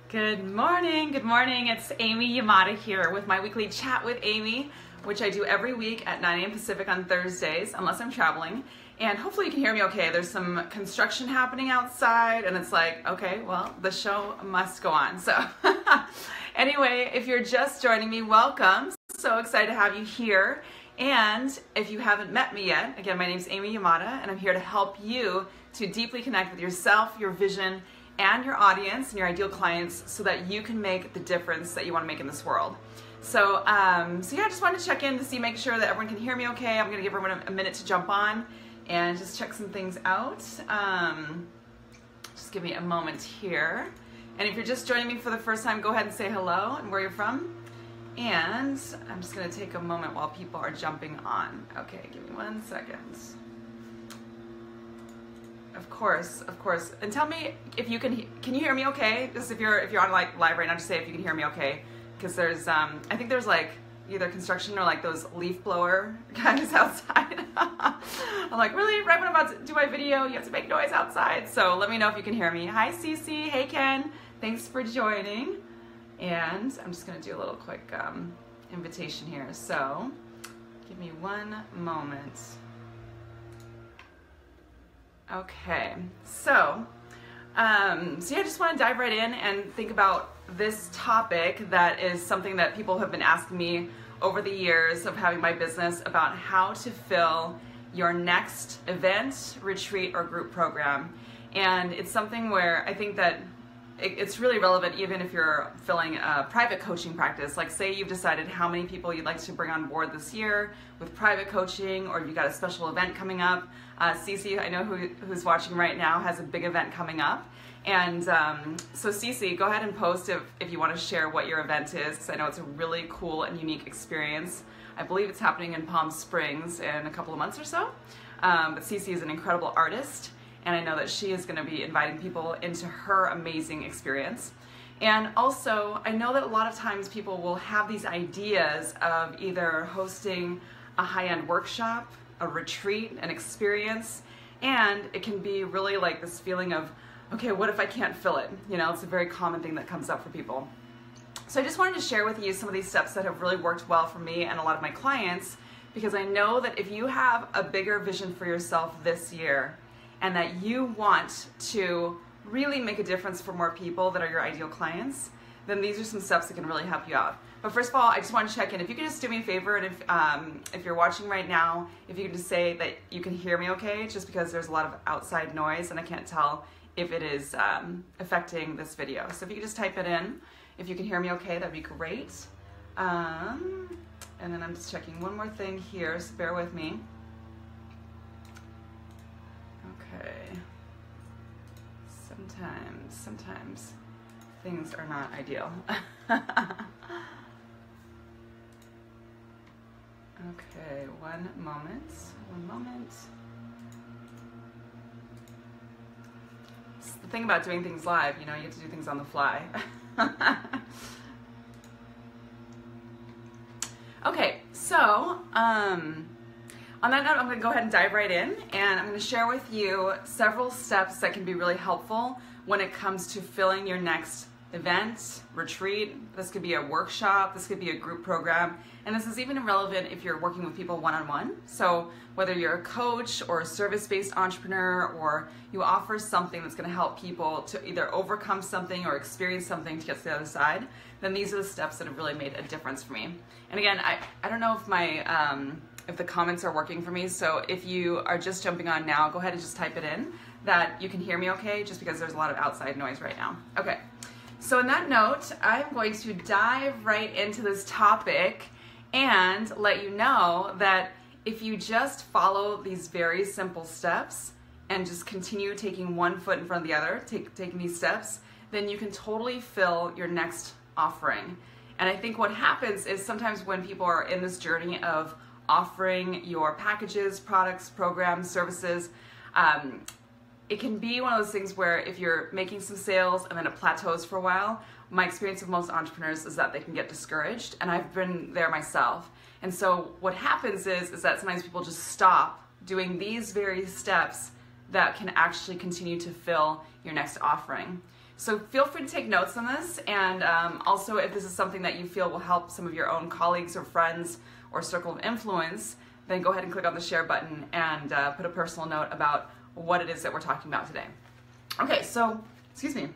Good morning, good morning. It's Amy Yamada here with my weekly Chat with Amy, which I do every week at 9 a.m. Pacific on Thursdays, unless I'm traveling. And hopefully you can hear me okay. There's some construction happening outside and it's like, okay, well, the show must go on. So anyway, if you're just joining me, welcome. So excited to have you here. And if you haven't met me yet, again, my name's Amy Yamada, and I'm here to help you to deeply connect with yourself, your vision, and your audience and your ideal clients so that you can make the difference that you want to make in this world. So yeah, I just wanted to check in to see, make sure that everyone can hear me okay. I'm going to give everyone a minute to jump on and just check some things out. Just give me a moment here. And if you're just joining me for the first time, go ahead and say hello and where you're from. And I'm just going to take a moment while people are jumping on. Okay, give me 1 second. Of course. And tell me if you can you hear me okay? Just if you're on like live right now, just say if you can hear me okay. Because there's I think there's like either construction or like those leaf blower guys outside. I'm like, really? Right when I'm about to do my video, you have to make noise outside. So let me know if you can hear me. Hi Cece, hey Ken, thanks for joining. And I'm just gonna do a little quick invitation here. So give me 1 moment. Okay, so yeah, I just want to dive right in and think about this topic that is something that people have been asking me over the years of having my business about how to fill your next event, retreat, or group program. And it's something where I think that it's really relevant even if you're filling a private coaching practice. Like say you've decided how many people you'd like to bring on board this year with private coaching, or you've got a special event coming up. Cece, I know who's watching right now, has a big event coming up. And so Cece, go ahead and post if you want to share what your event is, because I know it's a really cool and unique experience. I believe it's happening in Palm Springs in a couple of months or so. But Cece is an incredible artist, and I know that she is going to be inviting people into her amazing experience. And also, I know that a lot of times people will have these ideas of either hosting a high-end workshop, a retreat, an experience, and it can be really like this feeling of, okay, what if I can't fill it? You know, it's a very common thing that comes up for people. So I just wanted to share with you some of these steps that have really worked well for me and a lot of my clients, because I know that if you have a bigger vision for yourself this year, and that you want to really make a difference for more people that are your ideal clients, then these are some steps that can really help you out. But first of all, I just want to check in. If you could just do me a favor, and if you're watching right now, if you could just say that you can hear me okay, just because there's a lot of outside noise and I can't tell if it is affecting this video. So if you could just type it in, if you can hear me okay, that'd be great. And then I'm just checking one more thing here, so bear with me. Okay, sometimes things are not ideal. Okay, one moment. It's the thing about doing things live, you know, you have to do things on the fly. Okay, so, on that note, I'm going to go ahead and dive right in, and I'm going to share with you several steps that can be really helpful when it comes to filling your next event, retreat. This could be a workshop, this could be a group program, and this is even relevant if you're working with people one-on-one. So whether you're a coach or a service-based entrepreneur, or you offer something that's going to help people to either overcome something or experience something to get to the other side, then these are the steps that have really made a difference for me. And again, I don't know if my if the comments are working for me, so if you are just jumping on now, go ahead and just type it in that you can hear me okay, just because there's a lot of outside noise right now. Okay, so on that note, I'm going to dive right into this topic and let you know that if you just follow these very simple steps and just continue taking one foot in front of the other, taking these steps, then you can totally fill your next offering. And I think what happens is sometimes when people are in this journey of offering your packages, products, programs, services, it can be one of those things where if you're making some sales and then it plateaus for a while, my experience with most entrepreneurs is that they can get discouraged, and I've been there myself. And so what happens is that sometimes people just stop doing these very steps that can actually continue to fill your next offering. So feel free to take notes on this, and also if this is something that you feel will help some of your own colleagues or friends or circle of influence, then go ahead and click on the share button and put a personal note about what it is that we're talking about today. Okay, so, excuse me.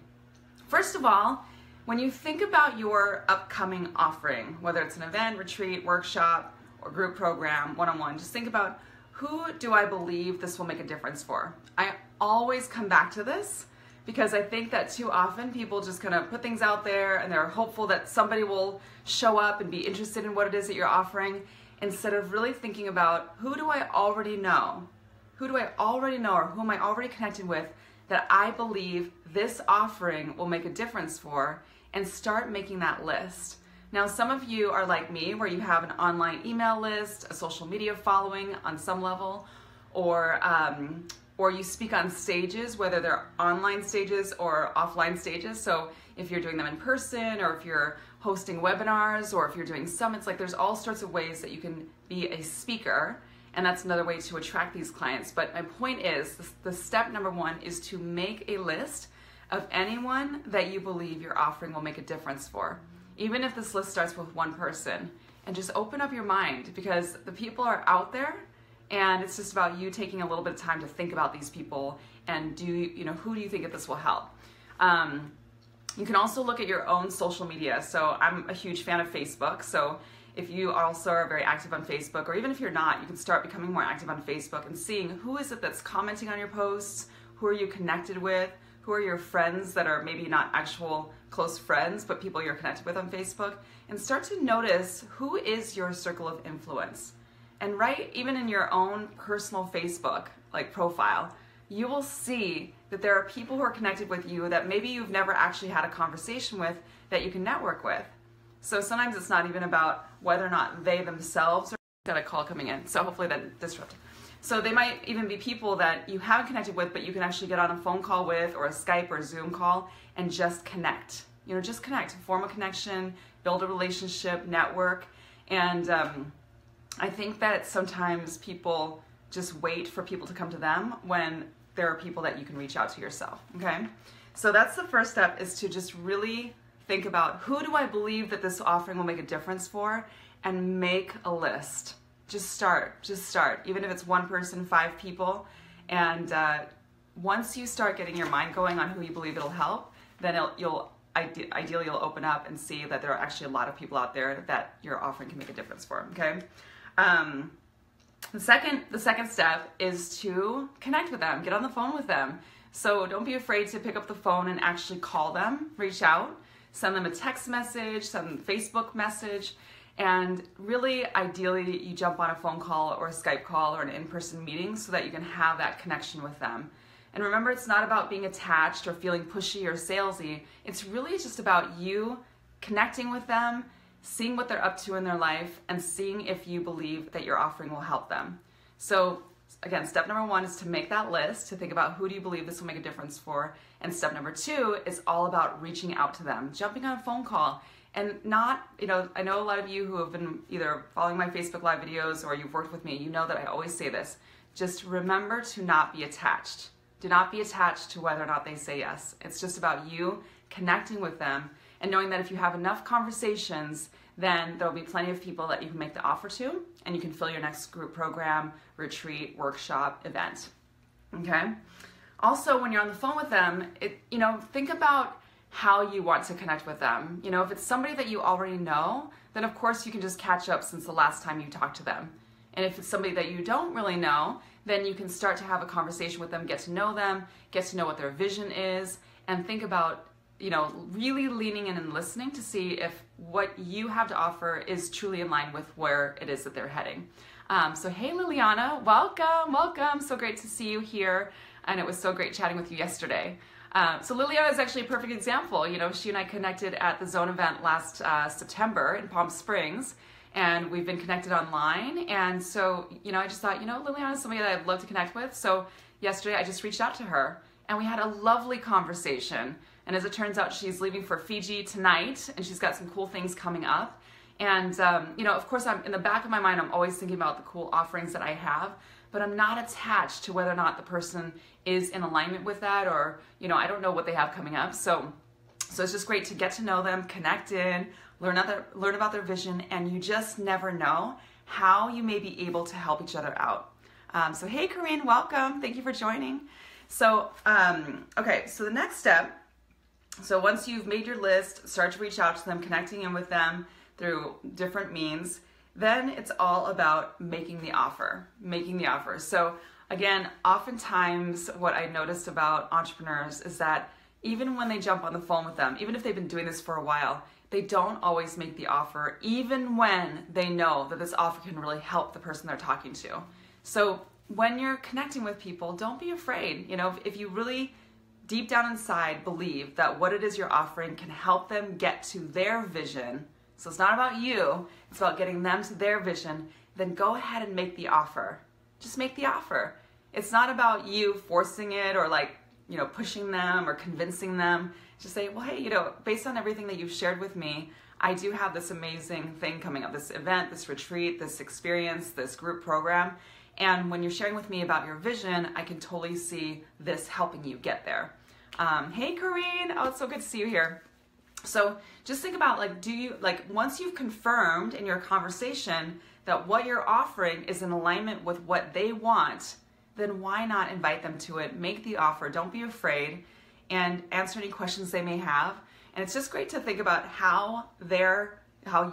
First of all, when you think about your upcoming offering, whether it's an event, retreat, workshop, or group program, one-on-one, just think about, who do I believe this will make a difference for? I always come back to this because I think that too often people just kind of put things out there and they're hopeful that somebody will show up and be interested in what it is that you're offering, instead of really thinking about, who do I already know? Who do I already know, or who am I already connected with that I believe this offering will make a difference for, and start making that list. Now, some of you are like me, where you have an online email list, a social media following on some level, or you speak on stages, whether they're online stages or offline stages. So if you're doing them in person, or if you're hosting webinars, or if you're doing summits, like there's all sorts of ways that you can be a speaker, and that's another way to attract these clients. But my point is, the step number one is to make a list of anyone that you believe your offering will make a difference for. Even if this list starts with one person, and just open up your mind, because the people are out there, and it's just about you taking a little bit of time to think about these people and who do you think that this will help? You can also look at your own social media. So I'm a huge fan of Facebook. So if you also are very active on Facebook, or even if you're not, you can start becoming more active on Facebook and seeing who is it that's commenting on your posts, who are you connected with, who are your friends that are maybe not actual close friends, but people you're connected with on Facebook, and start to notice who is your circle of influence. And even in your own personal Facebook profile, you will see that there are people who are connected with you that maybe you've never actually had a conversation with, that you can network with. So sometimes it's not even about whether or not they themselves are. Got a call coming in, so hopefully that disrupted. So they might even be people that you haven't connected with, but you can actually get on a phone call with, or a Skype or a Zoom call, and just connect. Just connect, form a connection, build a relationship, network. And I think that sometimes people just wait for people to come to them, when there are people that you can reach out to yourself, okay? So that's the first step, is to just really think about, who do I believe that this offering will make a difference for, and make a list. Just start. Even if it's one person, 5 people. And once you start getting your mind going on who you believe it'll help, then ideally you'll open up and see that there are actually a lot of people out there that your offering can make a difference for, okay? The second step is to connect with them, get on the phone with them. So don't be afraid to pick up the phone and actually call them, reach out, send them a text message, send them a Facebook message, and really, ideally, you jump on a phone call or a Skype call or an in-person meeting so that you can have that connection with them. And remember, it's not about being attached or feeling pushy or salesy. It's really just about you connecting with them, seeing what they're up to in their life, and seeing if you believe that your offering will help them. So again, step number one is to make that list, to think about, who do you believe this will make a difference for? And step number 2 is all about reaching out to them, jumping on a phone call. And not, I know a lot of you who have been either following my Facebook Live videos or you've worked with me, you know that I always say this. Just remember to not be attached. Do not be attached to whether or not they say yes. It's just about you connecting with them and knowing that if you have enough conversations, then there'll be plenty of people that you can make the offer to, and you can fill your next group program, retreat, workshop, event. Okay? Also, when you're on the phone with them, think about how you want to connect with them. If it's somebody that you already know, then of course you can just catch up since the last time you talked to them. And if it's somebody that you don't really know, then you can start to have a conversation with them, get to know what their vision is, and think about, really leaning in and listening to see if what you have to offer is truly in line with where it is that they're heading. So hey Liliana, welcome. So great to see you here. And it was so great chatting with you yesterday. So Liliana is actually a perfect example. She and I connected at the Zone event last September in Palm Springs, and we've been connected online. And so, I just thought, Liliana is somebody that I'd love to connect with. So yesterday I just reached out to her, and we had a lovely conversation. And as it turns out, she's leaving for Fiji tonight, and she's got some cool things coming up. And, of course, I'm in the back of my mind, I'm always thinking about the cool offerings that I have. but I'm not attached to whether or not the person is in alignment with that, or, you know, I don't know what they have coming up. So it's just great to get to know them, connect in, learn about their vision, and you just never know how you may be able to help each other out. So hey, Corinne, welcome. Thank you for joining. So, okay, so the next step, so once you've made your list, start to reach out to them, connecting in with them through different means, then it's all about making the offer. So again, oftentimes what I noticed about entrepreneurs is that even when they jump on the phone with them, even if they've been doing this for a while, they don't always make the offer, even when they know that this offer can really help the person they're talking to. So when you're connecting with people, don't be afraid. You know, if you really deep down inside believe that what it is you're offering can help them get to their vision, so it's not about you, it's about getting them to their vision, then go ahead and make the offer. Just make the offer. It's not about you forcing it or like, you know, pushing them or convincing them. Just say, well, hey, you know, based on everything that you've shared with me, I do have this amazing thing coming up, this event, this retreat, this experience, this group program. And when you're sharing with me about your vision, I can totally see this helping you get there. Hey, Corinne. Oh, it's so good to see you here. So just think about, like, once you've confirmed in your conversation that what you're offering is in alignment with what they want, then why not invite them to it? Make the offer. Don't be afraid, and answer any questions they may have. And it's just great to think about how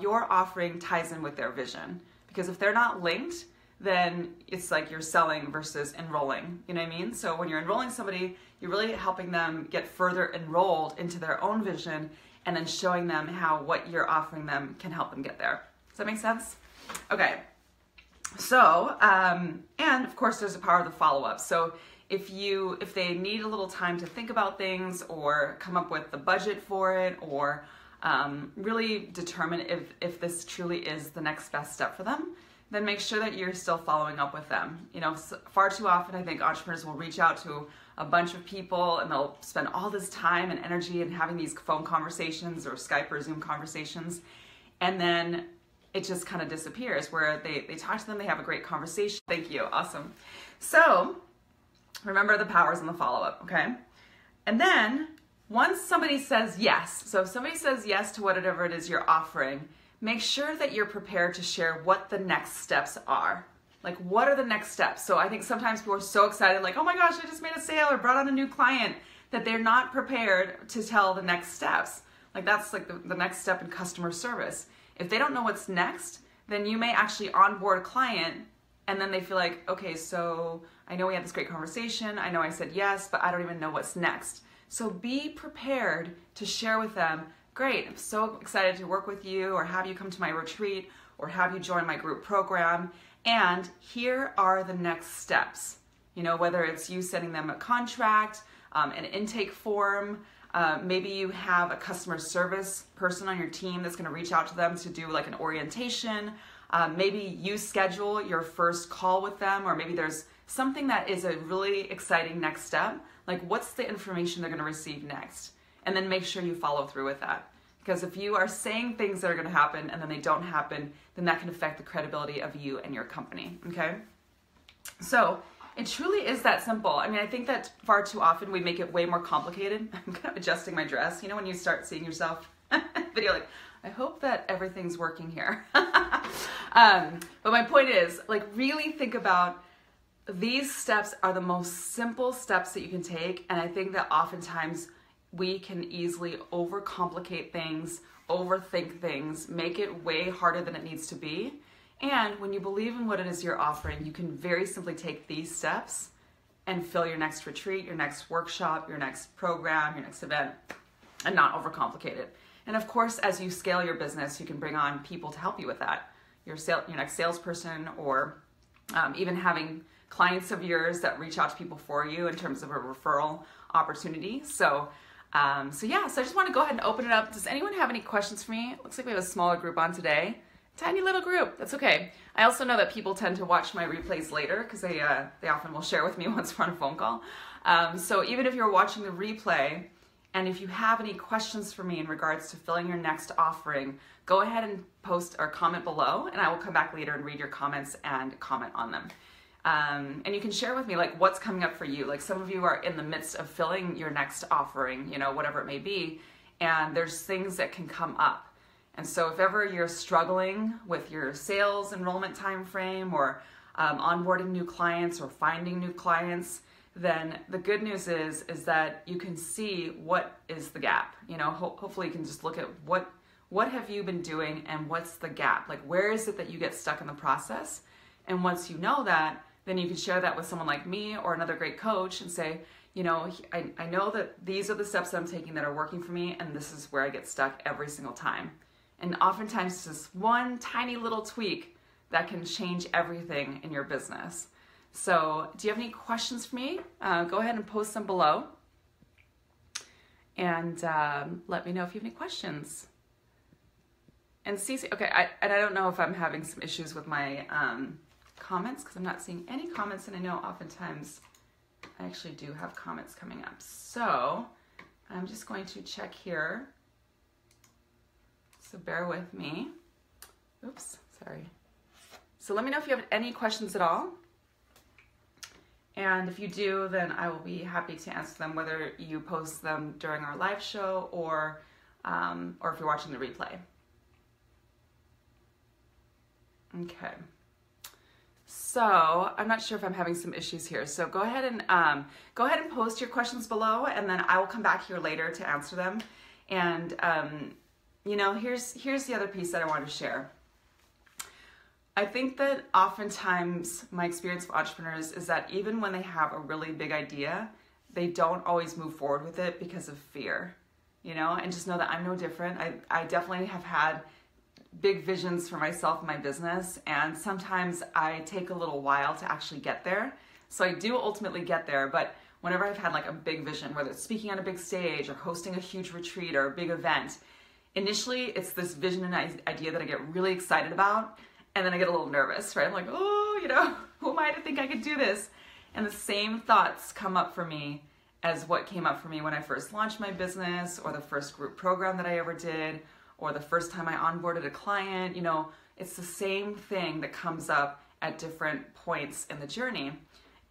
your offering ties in with their vision. Because if they're not linked, then it's like you're selling versus enrolling. You know what I mean? So when you're enrolling somebody, you're really helping them get further enrolled into their own vision, and then showing them how what you're offering them can help them get there. Does that make sense? Okay. So, and of course there's the power of the follow-up. So if they need a little time to think about things, or come up with the budget for it, or really determine if this truly is the next best step for them, then make sure that you're still following up with them. You know, far too often I think entrepreneurs will reach out to a bunch of people and they'll spend all this time and energy in having these phone conversations or Skype or Zoom conversations, and then it just kind of disappears, where they talk to them, they have a great conversation. Thank you, awesome. So remember the powers in the follow-up, okay? And then once somebody says yes, so if somebody says yes to whatever it is you're offering, make sure that you're prepared to share what the next steps are. Like, what are the next steps? So I think sometimes people are so excited, like, oh my gosh, I just made a sale or brought on a new client, that they're not prepared to tell the next steps. Like, that's like the next step in customer service. If they don't know what's next, then you may actually onboard a client, and then they feel like, okay, so I know we had this great conversation, I know I said yes, but I don't even know what's next. So be prepared to share with them, great, I'm so excited to work with you, or have you come to my retreat, or have you join my group program, and here are the next steps. You know, whether it's you sending them a contract, an intake form, maybe you have a customer service person on your team that's going to reach out to them to do like an orientation. Maybe you schedule your first call with them, or maybe there's something that is a really exciting next step. Like, what's the information they're going to receive next? And then make sure you follow through with that. Because if you are saying things that are going to happen and then they don't happen, then that can affect the credibility of you and your company, okay? So it truly is that simple. I mean, I think that far too often we make it way more complicated. I'm kind of adjusting my dress. You know, when you start seeing yourself in the video, like, I hope that everything's working here. But my point is, like, really think about these steps are the most simple steps that you can take. And I think that oftentimes we can easily overcomplicate things, overthink things, make it way harder than it needs to be. And when you believe in what it is you're offering, you can very simply take these steps and fill your next retreat, your next workshop, your next program, your next event, and not overcomplicate it. And of course, as you scale your business, you can bring on people to help you with that. Your next salesperson, or even having clients of yours that reach out to people for you in terms of a referral opportunity. So yeah, so I just want to go ahead and open it up. Does anyone have any questions for me? It looks like we have a smaller group on today. Tiny little group, that's okay. I also know that people tend to watch my replays later because they often will share with me once we're on a phone call. So even if you're watching the replay, and if you have any questions for me in regards to filling your next offering, go ahead and post or comment below, and I will come back later and read your comments and comment on them. And you can share with me like what's coming up for you. Like some of you are in the midst of filling your next offering, you know, whatever it may be, and there's things that can come up. And so if ever you're struggling with your sales enrollment time frame, or onboarding new clients or finding new clients, then the good news is that you can see what is the gap. You know, hopefully you can just look at what have you been doing and what's the gap? Like where is it that you get stuck in the process? And once you know that, then you can share that with someone like me or another great coach and say, you know, I know that these are the steps that I'm taking that are working for me, and this is where I get stuck every single time. And oftentimes it's just one tiny little tweak that can change everything in your business. So do you have any questions for me? Go ahead and post them below. And let me know if you have any questions. And Cece, okay, I don't know if I'm having some issues with my comments, because I'm not seeing any comments, and I know oftentimes I actually do have comments coming up. So I'm just going to check here. So bear with me. Oops, sorry. So let me know if you have any questions at all. And if you do, then I will be happy to answer them, whether you post them during our live show or if you're watching the replay. Okay. So I'm not sure if I'm having some issues here. So go ahead and post your questions below, and then I will come back here later to answer them. And you know, here's the other piece that I want to share. I think that oftentimes my experience with entrepreneurs is that even when they have a really big idea, they don't always move forward with it because of fear, you know, and just know that I'm no different. I definitely have had big visions for myself and my business, and sometimes I take a little while to actually get there. So I do ultimately get there, but whenever I've had like a big vision, whether it's speaking on a big stage or hosting a huge retreat or a big event, initially it's this vision and idea that I get really excited about. And then I get a little nervous, right? I'm like, oh, you know, who am I to think I could do this? And the same thoughts come up for me as what came up for me when I first launched my business, or the first group program that I ever did, or the first time I onboarded a client. You know, it's the same thing that comes up at different points in the journey.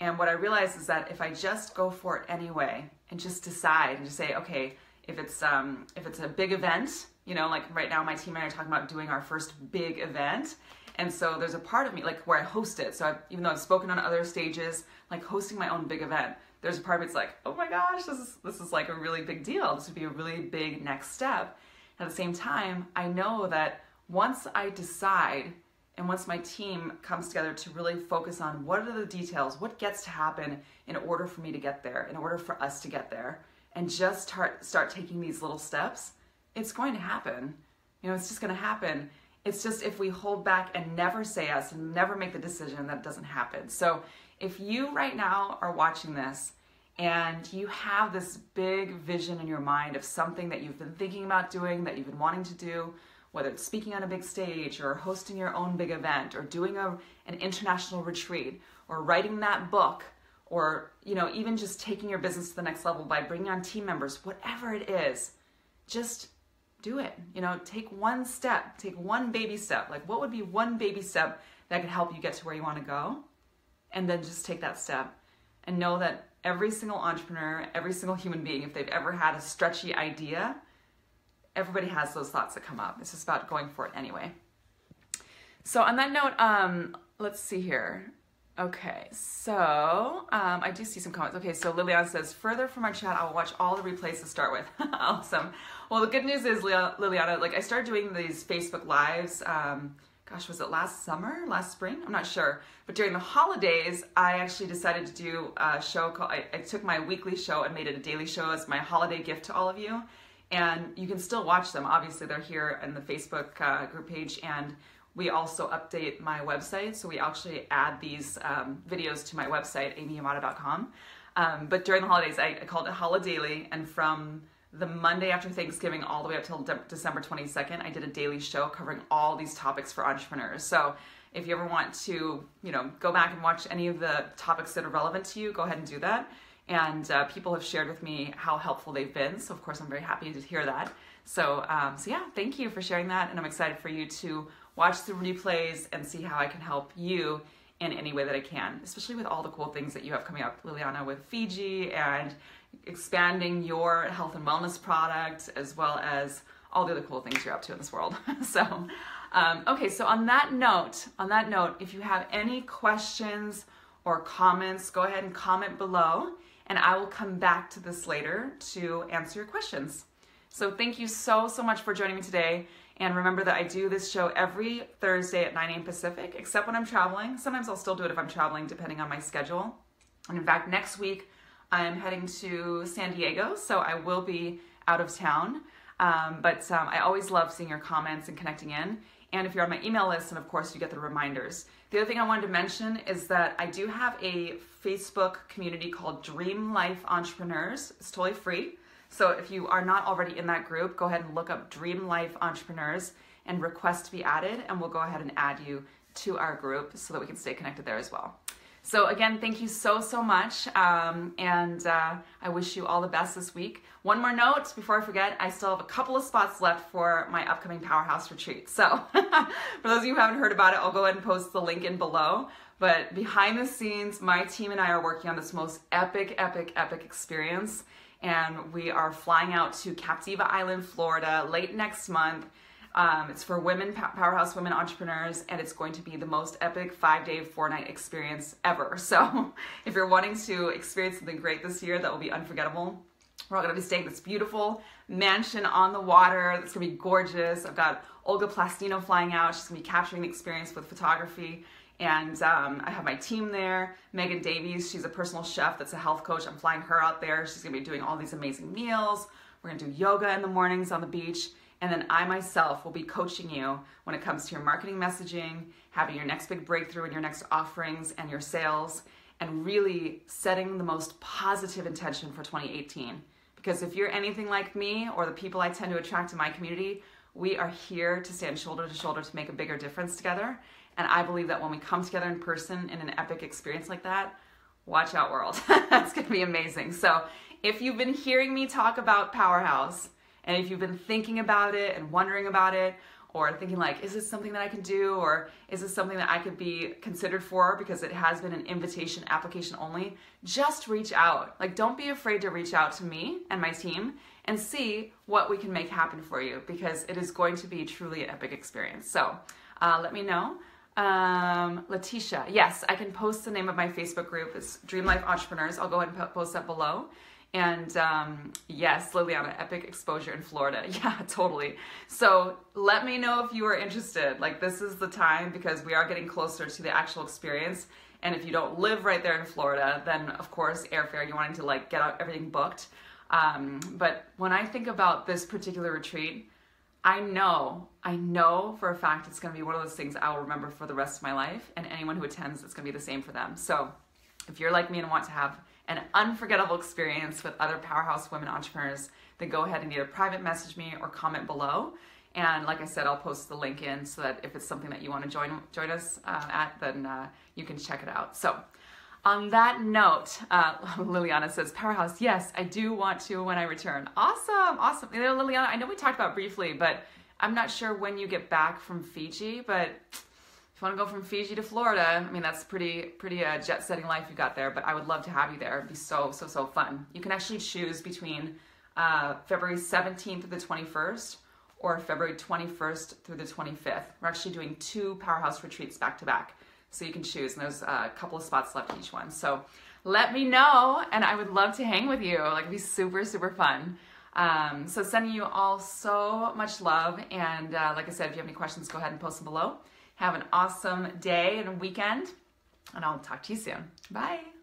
And what I realized is that if I just go for it anyway and just decide and just say, okay, if it's a big event, you know, like right now my team and I are talking about doing our first big event. And so there's a part of me, like where I host it. So even though I've spoken on other stages, like hosting my own big event, there's a part of me that's like, oh my gosh, this is like a really big deal. This would be a really big next step. At the same time, I know that once I decide and once my team comes together to really focus on what are the details, what gets to happen in order for me to get there, in order for us to get there, and just start taking these little steps, it's going to happen. You know, it's just going to happen. It's just if we hold back and never say yes and never make the decision, that doesn't happen. So if you right now are watching this and you have this big vision in your mind of something that you've been thinking about doing, that you've been wanting to do, whether it's speaking on a big stage or hosting your own big event or doing an international retreat or writing that book, or, you know, even just taking your business to the next level by bringing on team members, whatever it is, just do it. You know, take one step, take one baby step. Like what would be one baby step that could help you get to where you want to go? And then just take that step and know that every single entrepreneur, every single human being, if they've ever had a stretchy idea, everybody has those thoughts that come up. It's just about going for it anyway. So on that note, let's see here. Okay, so I do see some comments. Okay, so Liliana says, further from our chat, I will watch all the replays to start with. Awesome. Well, the good news is, Liliana, like I started doing these Facebook Lives, gosh, was it last summer, last spring? I'm not sure. But during the holidays, I actually decided to do a show called, I took my weekly show and made it a daily show as my holiday gift to all of you. And you can still watch them. Obviously, they're here in the Facebook group page, and we also update my website, so we actually add these videos to my website, amyyamada.com. But during the holidays, I called it Holidaily, and from the Monday after Thanksgiving all the way up till December 22nd, I did a daily show covering all these topics for entrepreneurs. So if you ever want to, you know, go back and watch any of the topics that are relevant to you, go ahead and do that. And people have shared with me how helpful they've been, so of course I'm very happy to hear that. So yeah, thank you for sharing that, and I'm excited for you to watch the replays and see how I can help you in any way that I can, especially with all the cool things that you have coming up, Liliana, with Fiji and expanding your health and wellness product, as well as all the other cool things you're up to in this world. So, okay, so on that note, if you have any questions or comments, go ahead and comment below, and I will come back to this later to answer your questions. So thank you so much for joining me today. And remember that I do this show every Thursday at 9 a.m. Pacific, except when I'm traveling. Sometimes I'll still do it if I'm traveling, depending on my schedule. And in fact, next week, I'm heading to San Diego, so I will be out of town. But I always love seeing your comments and connecting in. And if you're on my email list, then of course you get the reminders. The other thing I wanted to mention is that I do have a Facebook community called Dream Life Entrepreneurs. It's totally free. So if you are not already in that group, go ahead and look up Dream Life Entrepreneurs and request to be added, and we'll go ahead and add you to our group so that we can stay connected there as well. So again, thank you so much, and I wish you all the best this week. One more note before I forget, I still have a couple of spots left for my upcoming Powerhouse Retreat. So for those of you who haven't heard about it, I'll go ahead and post the link in below. But behind the scenes, my team and I are working on this most epic experience. And we are flying out to Captiva Island, Florida, late next month. It's for women, powerhouse women entrepreneurs, and it's going to be the most epic 5-day, 4-night experience ever. So if you're wanting to experience something great this year that will be unforgettable, we're all going to be staying in this beautiful mansion on the water. That's going to be gorgeous. I've got Olga Plastino flying out. She's going to be capturing the experience with photography. And I have my team there. Megan Davies, she's a personal chef that's a health coach. I'm flying her out there. She's gonna be doing all these amazing meals. We're gonna do yoga in the mornings on the beach. And then I myself will be coaching you when it comes to your marketing messaging, having your next big breakthrough in your next offerings and your sales, and really setting the most positive intention for 2018. Because if you're anything like me or the people I tend to attract to my community, we are here to stand shoulder to shoulder to make a bigger difference together. And I believe that when we come together in person in an epic experience like that, watch out, world. That's going to be amazing. So if you've been hearing me talk about Powerhouse, and if you've been thinking about it and wondering about it, or thinking like, is this something that I can do? Or is this something that I could be considered for because it has been an invitation application only? Just reach out. Like, don't be afraid to reach out to me and my team and see what we can make happen for you, because it is going to be truly an epic experience. So let me know. Letitia, yes, I can post the name of my Facebook group. It's Dream Life Entrepreneurs. I'll go ahead and post that below. And yes, Liliana, epic exposure in Florida. Yeah, totally. So let me know if you are interested. Like, this is the time, because we are getting closer to the actual experience. And if you don't live right there in Florida, then of course airfare, you're wanting to like get out everything booked. But when I think about this particular retreat, I know for a fact it's going to be one of those things I will remember for the rest of my life, and anyone who attends, it's going to be the same for them. So if you're like me and want to have an unforgettable experience with other powerhouse women entrepreneurs, then go ahead and either private message me or comment below. And like I said, I'll post the link in so that if it's something that you want to join us at, then you can check it out. So on that note, Liliana says, Powerhouse, yes, I do want to when I return. Awesome. You know, Liliana, I know we talked about briefly, but I'm not sure when you get back from Fiji, but if you want to go from Fiji to Florida, I mean, that's pretty jet-setting life you got there, but I would love to have you there. It'd be so fun. You can actually choose between February 17th through the 21st or February 21st through the 25th. We're actually doing 2 Powerhouse retreats back to back. So you can choose, and there's a couple of spots left each one. So let me know, and I would love to hang with you. Like, it'd be super fun. So sending you all so much love, and like I said, if you have any questions, go ahead and post them below. Have an awesome day and weekend, and I'll talk to you soon. Bye.